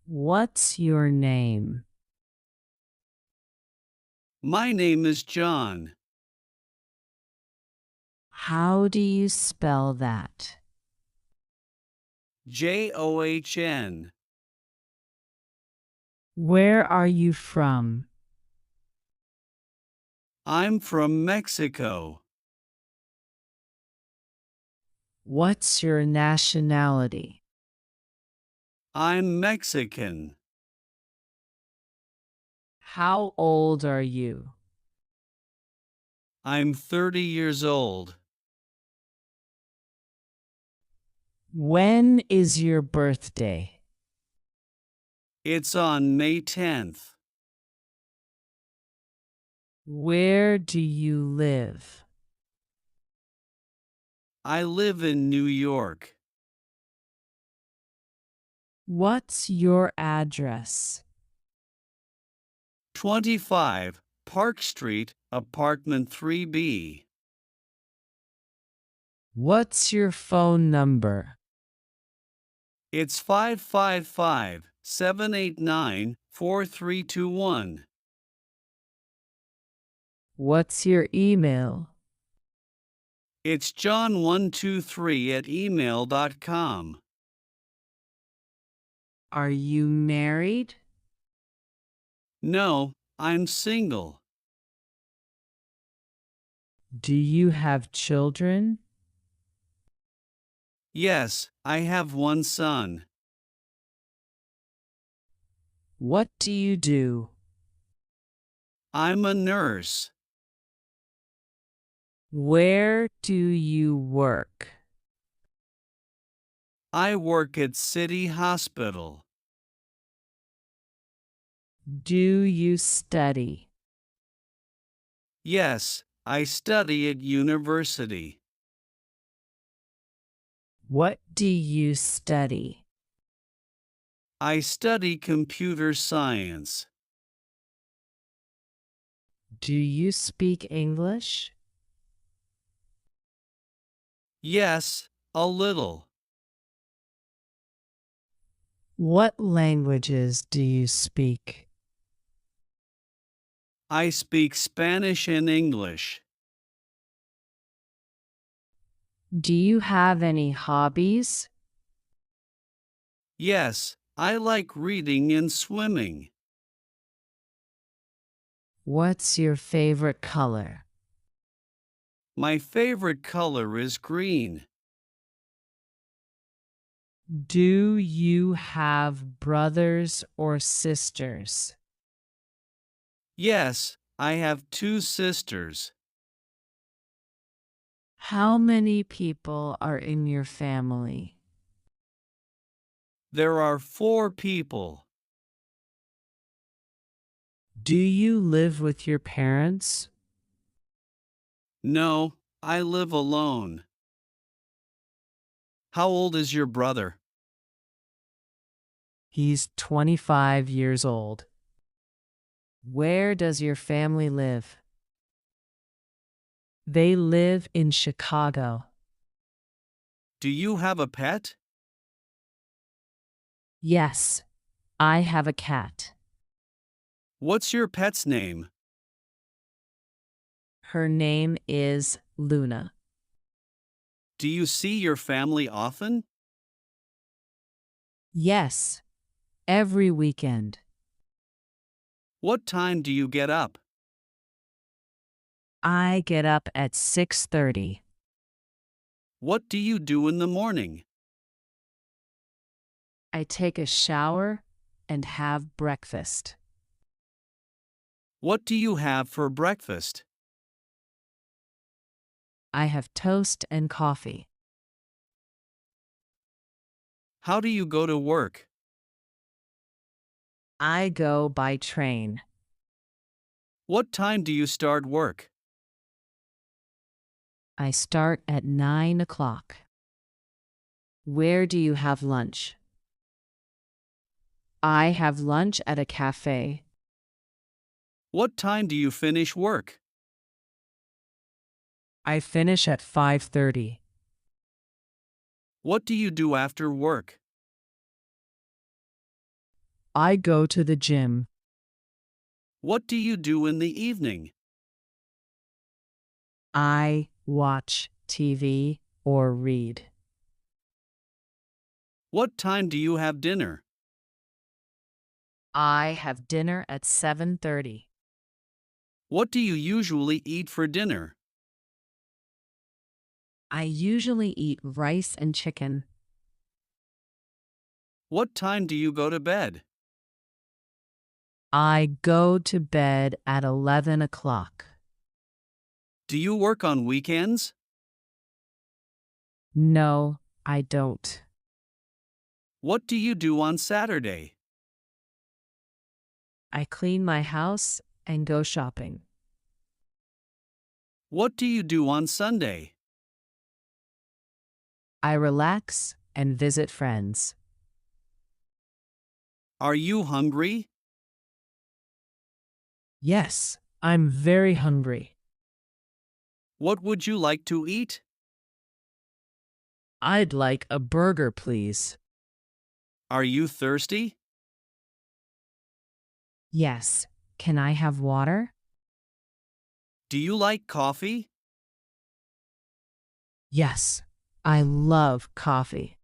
What's your name? My name is John. How do you spell that? John. Where are you from? I'm from Mexico. What's your nationality? I'm Mexican. How old are you? I'm 30 years old. When is your birthday? It's on May 10th. Where do you live? I live in New York. What's your address? 25 Park Street, Apartment 3B. What's your phone number? It's 555-789-4321. What's your email? It's john123@email.com. Are you married? No, I'm single. Do you have children? Yes, I have one son. What do you do? I'm a nurse. Where do you work? I work at City Hospital. Do you study? Yes, I study at university. What do you study? I study computer science. Do you speak English? Yes, a little. What languages do you speak? I speak Spanish and English. Do you have any hobbies? Yes, I like reading and swimming. What's your favorite color? My favorite color is green. Do you have brothers or sisters? Yes, I have two sisters. How many people are in your family? There are 4 people. Do you live with your parents? No, I live alone. How old is your brother? He's 25 years old. Where does your family live? They live in Chicago. Do you have a pet? Yes, I have a cat. What's your pet's name? Her name is Luna. Do you see your family often? Yes, every weekend. What time do you get up? I get up at 6:30. What do you do in the morning? I take a shower and have breakfast. What do you have for breakfast? I have toast and coffee. How do you go to work? I go by train. What time do you start work? I start at 9 o'clock. Where do you have lunch? I have lunch at a cafe. What time do you finish work? I finish at 5:30. What do you do after work? I go to the gym. What do you do in the evening? I watch TV or read. What time do you have dinner? I have dinner at 7:30. What do you usually eat for dinner? I usually eat rice and chicken. What time do you go to bed? I go to bed at 11 o'clock. Do you work on weekends? No, I don't. What do you do on Saturday? I clean my house and go shopping. What do you do on Sunday? I relax and visit friends. Are you hungry? Yes, I'm very hungry. What would you like to eat? I'd like a burger, please. Are you thirsty? Yes. Can I have water? Do you like coffee? Yes. I love coffee.